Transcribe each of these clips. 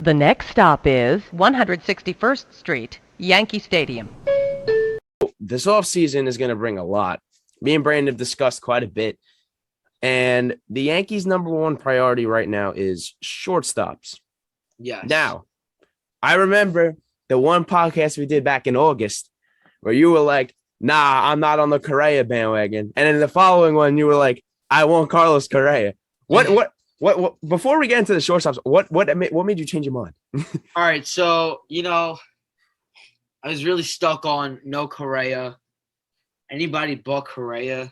The next stop is 161st Street, Yankee Stadium. This offseason is going to bring a lot. Me and Brandon have discussed quite a bit. And the Yankees' number one priority right now is shortstops. Yes. Now, I remember the one podcast we did back in August where you were like, nah, I'm not on the Correa bandwagon. And in the following one, you were like, I want Carlos Correa. What, before we get into the shortstops, what made you change your mind? All right. So, I was really stuck on no Correa, anybody but Correa.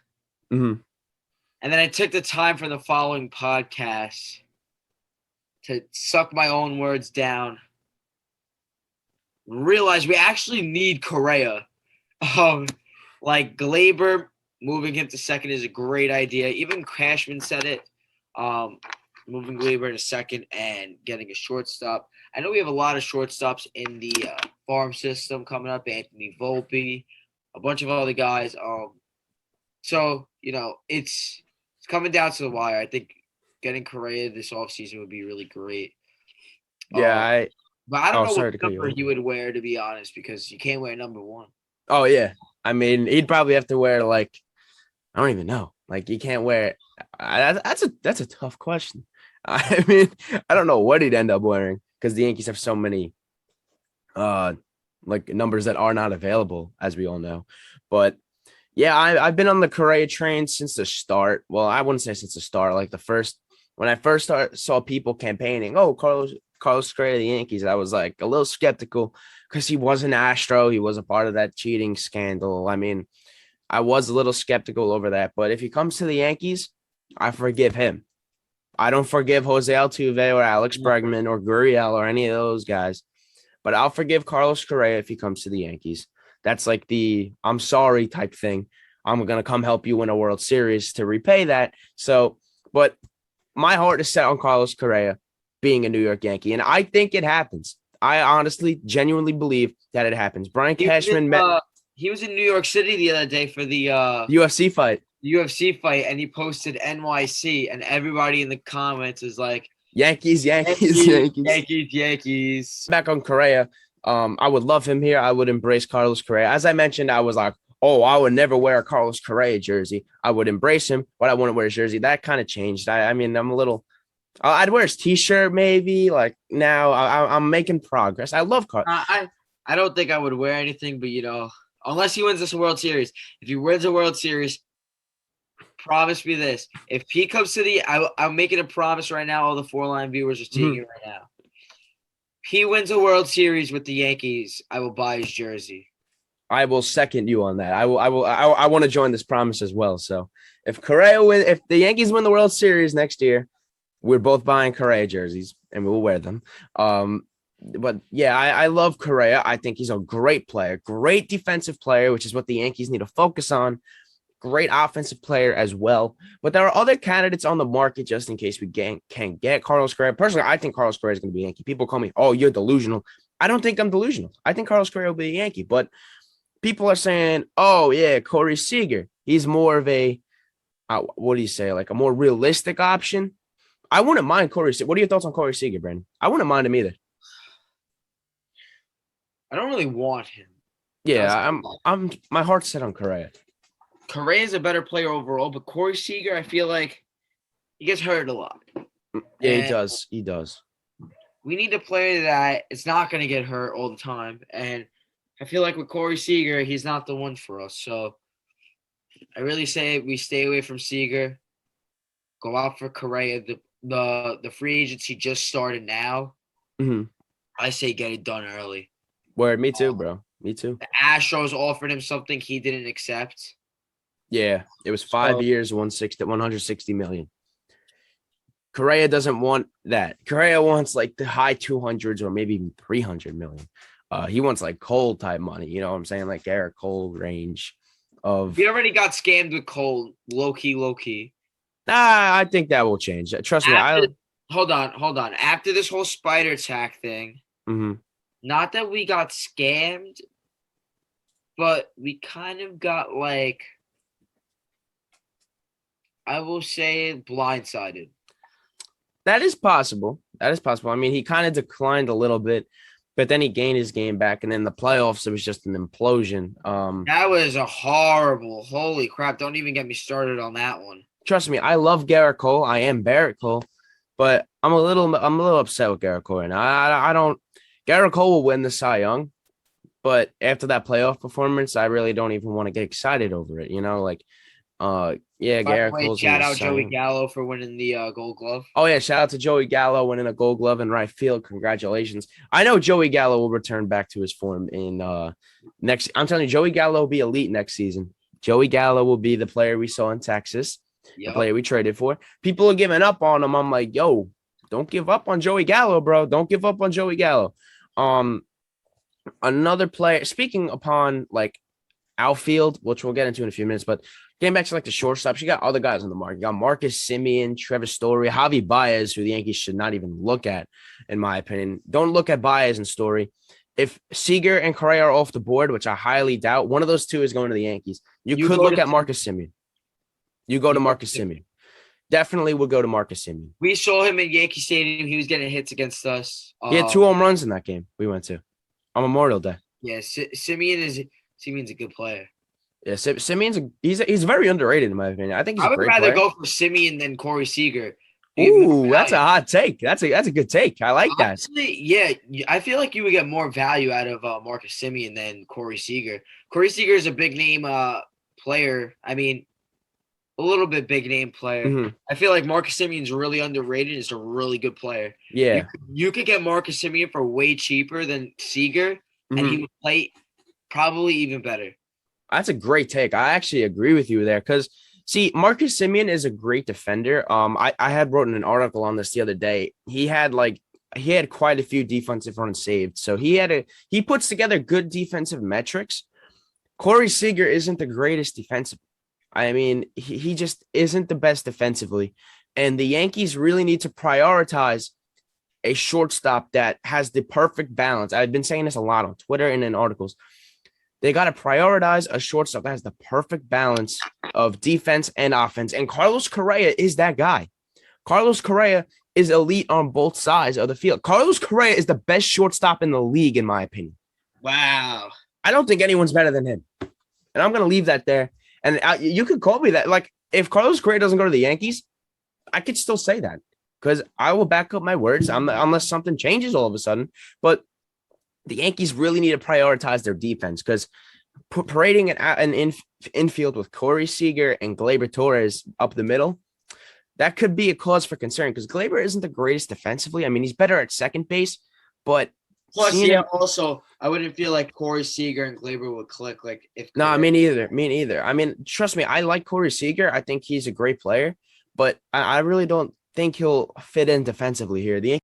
Mm-hmm. And then I took the time for the following podcast to suck my own words down. Realize we actually need Correa. Like Glaber moving him to second is a great idea. Even Cashman said it. Moving Glaber to second and getting a shortstop. I know we have a lot of shortstops in the farm system coming up. Anthony Volpe, a bunch of other guys. So it's coming down to the wire. I think getting Correa this offseason would be really great. Yeah, but I don't know sorry what number he would wear, to be honest, because you can't wear number 1. Oh, yeah. I mean, he'd probably have to wear, like, I don't even know. Like, he can't wear – that's a tough question. I mean, I don't know what he'd end up wearing because the Yankees have so many, numbers that are not available, as we all know. But, yeah, I've been on the Correa train since the start. Well, I wouldn't say since the start. Like, when I first saw people campaigning, oh, Carlos Correa, the Yankees, I was, like, a little skeptical because he was an Astro. He was a part of that cheating scandal. I mean, I was a little skeptical over that. But if he comes to the Yankees, I forgive him. I don't forgive Jose Altuve or Alex Bregman or Gurriel or any of those guys. But I'll forgive Carlos Correa if he comes to the Yankees. That's like the I'm sorry type thing. I'm going to come help you win a World Series to repay that. So, but my heart is set on Carlos Correa being a New York Yankee. And I think it happens. I honestly, genuinely believe that it happens. Brian Cashman he was in New York City the other day for the UFC fight. And he posted NYC, and everybody in the comments is like, Yankees. Back on Correa, I would love him here. I would embrace Carlos Correa. As I mentioned, I was like, oh, I would never wear a Carlos Correa jersey. I would embrace him, but I wouldn't wear his jersey. That kind of changed. I mean, I'm a little – I'd wear his T-shirt maybe. Like now, I'm making progress. I love Carlos. I don't think I would wear anything, but unless he wins this World Series. If he wins a World Series, promise me this: if he comes to I'm making a promise right now. All the 4-line viewers are seeing it right now. If he wins a World Series with the Yankees, I will buy his jersey. I will second you on that. I want to join this promise as well. So if the Yankees win the World Series next year, we're both buying Correa jerseys and we'll wear them. But yeah, I love Correa. I think he's a great player, great defensive player, which is what the Yankees need to focus on. Great offensive player as well. But there are other candidates on the market just in case we can't get Carlos Correa. Personally, I think Carlos Correa is going to be a Yankee. People call me, oh, you're delusional. I don't think I'm delusional. I think Carlos Correa will be a Yankee. But people are saying, oh, yeah, Corey Seager. He's more of a, what do you say, like a more realistic option. I wouldn't mind Corey Seager. What are your thoughts on Corey Seager, Brandon? I wouldn't mind him either. I don't really want him. Yeah, I'm my heart's set on Correa. Correa is a better player overall, but Corey Seager, I feel like he gets hurt a lot. Yeah, he does. He does. We need a player that is not going to get hurt all the time. And I feel like with Corey Seager, he's not the one for us. So I really say we stay away from Seager, go out for Correa. The free agency just started now. Mm-hmm. I say get it done early. Word, me too, bro. Me too. The Astros offered him something he didn't accept. Yeah, it was 5 years, 160 million. Correa doesn't want that. Correa wants like the high 200s or maybe even 300 million. He wants like Cole type money. You know what I'm saying? Like Garrett Cole range of. He already got scammed with Cole. Low key. I think that will change. Trust me. Hold on. After this whole spider attack thing, not that we got scammed, but we kind of got like, I will say, blindsided. That is possible. That is possible. I mean, he kind of declined a little bit, but then he gained his game back, and in the playoffs, it was just an implosion. That was a horrible. Holy crap! Don't even get me started on that one. Trust me, I love Garrett Cole. I am Barrett Cole, but I'm a little upset with Garrett Cole right now. I don't. Garrett Cole will win the Cy Young, but after that playoff performance, I really don't even want to get excited over it. Yeah, By the Garrett way, Cole's shout in the out Joey Cy Young. Gallo for winning the Gold Glove. Oh yeah, shout out to Joey Gallo winning a Gold Glove in right field. Congratulations! I know Joey Gallo will return back to his form in next. I'm telling you, Joey Gallo will be elite next season. Joey Gallo will be the player we saw in Texas, the Yep. player we traded for. People are giving up on him. I'm like, yo, don't give up on Joey Gallo, bro. Don't give up on Joey Gallo. Another player. Speaking upon like outfield, which we'll get into in a few minutes, but getting back to like the shortstops, you got other guys on the market. You got Marcus Semien, Trevor Story, Javi Baez, who the Yankees should not even look at, in my opinion. Don't look at Baez and Story. If Seager and Correa are off the board, which I highly doubt, one of those two is going to the Yankees. You could go look to at Marcus Semien. You go to Marcus Semien. Definitely would go to Marcus Semien. We saw him in Yankee Stadium. He was getting hits against us. He had 2 home runs in that game we went to on Memorial Day. Yeah, Simeon's a good player. Yeah, Simeon's he's very underrated in my opinion. I think he's I a would great rather player. go for Simeon than Corey Seager. They have more Ooh, that's a value. hot take. That's a good take. I like that. Honestly, yeah, I feel like you would get more value out of Marcus Simeon than Corey Seager. Corey Seager is a big name player. I mean, a little bit big name player. Mhm. I feel like Marcus Simeon's really underrated. He's a really good player. Yeah. You could get Marcus Simeon for way cheaper than Seager, and Mhm. he would play probably even better. That's a great take. I actually agree with you there because see, Marcus Semien is a great defender. I had written an article on this the other day. He had quite a few defensive runs saved. So he puts together good defensive metrics. Corey Seager isn't the greatest defensive. I mean, he just isn't the best defensively. And the Yankees really need to prioritize a shortstop that has the perfect balance. I've been saying this a lot on Twitter and in articles. They got to prioritize a shortstop that has the perfect balance of defense and offense. And Carlos Correa is that guy. Carlos Correa is elite on both sides of the field. Carlos Correa is the best shortstop in the league, in my opinion. Wow. I don't think anyone's better than him. And I'm going to leave that there. And you could call me that. Like, if Carlos Correa doesn't go to the Yankees, I could still say that because I will back up my words unless something changes all of a sudden. But the Yankees really need to prioritize their defense because parading an infield with Corey Seager and Gleyber Torres up the middle, that could be a cause for concern because Gleyber isn't the greatest defensively. I mean, he's better at second base, but Plus, yeah, also, I wouldn't feel like Corey Seager and Gleyber would click. Like if no, me neither. Me neither. I mean, trust me, I like Corey Seager. I think he's a great player, but I really don't think he'll fit in defensively here. The